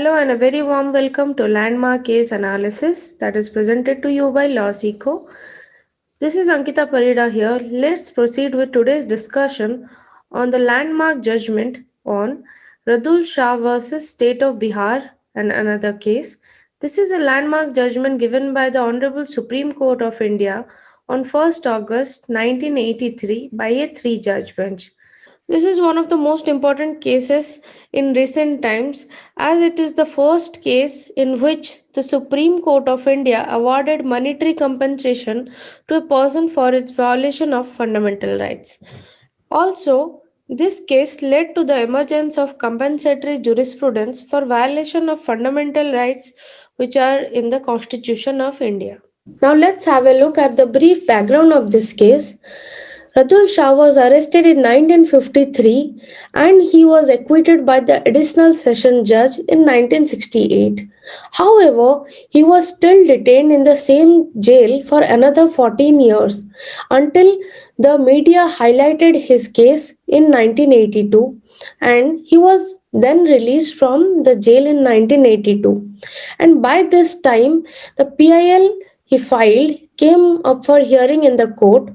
Hello and a very warm welcome to Landmark Case Analysis that is presented to you by LawSeco. This is Ankita Parida here. Let's proceed with today's discussion on the landmark judgment on Radul Shah versus State of Bihar and another case. This is a landmark judgment given by the Honorable Supreme Court of India on 1st August 1983 by a three-judge bench. This is one of the most important cases in recent times as it is the first case in which the Supreme Court of India awarded monetary compensation to a person for its violation of fundamental rights. Also, this case led to the emergence of compensatory jurisprudence for violation of fundamental rights which are in the Constitution of India. Now let's have a look at the brief background of this case. Radul Shah was arrested in 1953 and he was acquitted by the Additional Session Judge in 1968. However, he was still detained in the same jail for another 14 years until the media highlighted his case in 1982 and he was then released from the jail in 1982. And by this time, the PIL he filed came up for hearing in the court.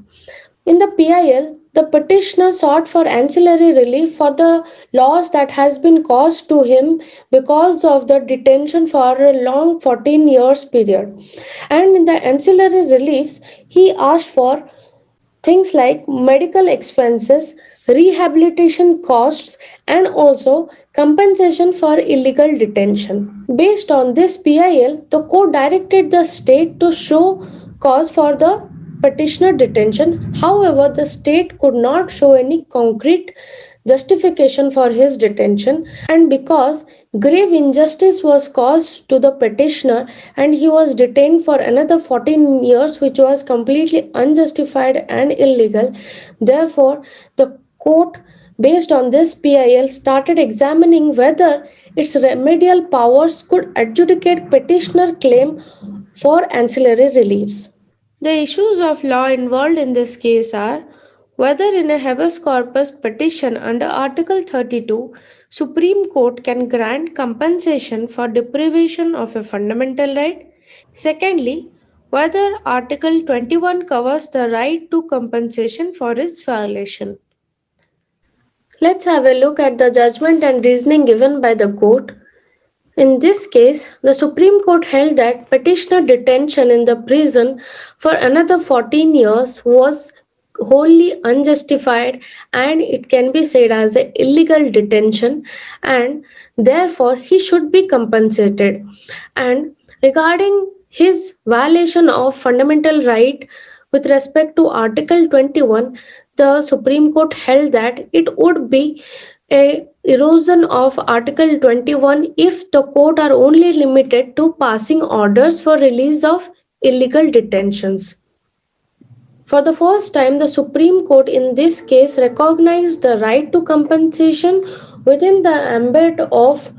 In the PIL, the petitioner sought for ancillary relief for the loss that has been caused to him because of the detention for a long 14 years period. And in the ancillary reliefs, he asked for things like medical expenses, rehabilitation costs, and also compensation for illegal detention. Based on this PIL, the court directed the state to show cause for the petitioner detention. However, the state could not show any concrete justification for his detention, and because grave injustice was caused to the petitioner and he was detained for another 14 years, which was completely unjustified and illegal, therefore, the court, based on this PIL, started examining whether its remedial powers could adjudicate petitioner claim for ancillary reliefs. The issues of law involved in this case are whether in a habeas corpus petition under Article 32, Supreme Court can grant compensation for deprivation of a fundamental right. Secondly, whether Article 21 covers the right to compensation for its violation. Let's have a look at the judgment and reasoning given by the court. In this case, the Supreme Court held that petitioner detention in the prison for another 14 years was wholly unjustified and it can be said as an illegal detention, and therefore he should be compensated. And regarding his violation of fundamental right with respect to Article 21, the Supreme Court held that it would be a erosion of Article 21 if the court are only limited to passing orders for release of illegal detentions. For the first time, the Supreme Court in this case recognized the right to compensation within the ambit of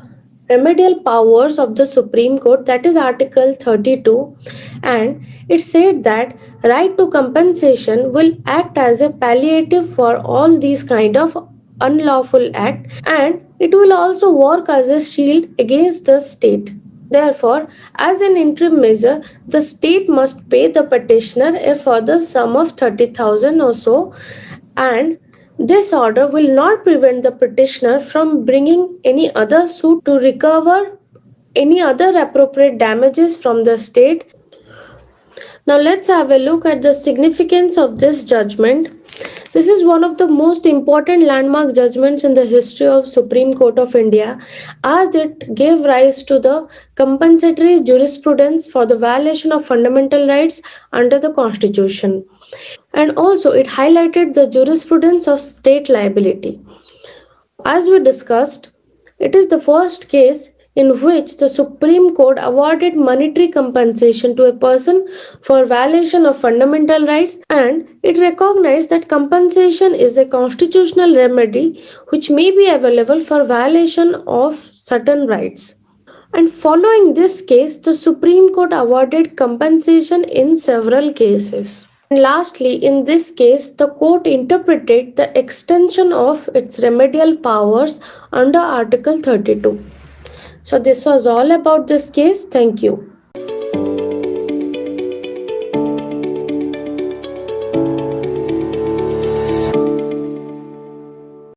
remedial powers of the Supreme Court, that is Article 32, and it said that right to compensation will act as a palliative for all these kind of unlawful act, and it will also work as a shield against the state. Therefore, as an interim measure, the state must pay the petitioner a further sum of 30,000 or so, and this order will not prevent the petitioner from bringing any other suit to recover any other appropriate damages from the state. Now let's have a look at the significance of this judgment. This is one of the most important landmark judgments in the history of Supreme Court of India, as it gave rise to the compensatory jurisprudence for the violation of fundamental rights under the Constitution. And also it highlighted the jurisprudence of state liability. As we discussed, it is the first case in which the Supreme Court awarded monetary compensation to a person for violation of fundamental rights, and it recognized that compensation is a constitutional remedy which may be available for violation of certain rights. And following this case, the Supreme Court awarded compensation in several cases. And lastly, in this case, the court interpreted the extension of its remedial powers under Article 32. So, this was all about this case. Thank you.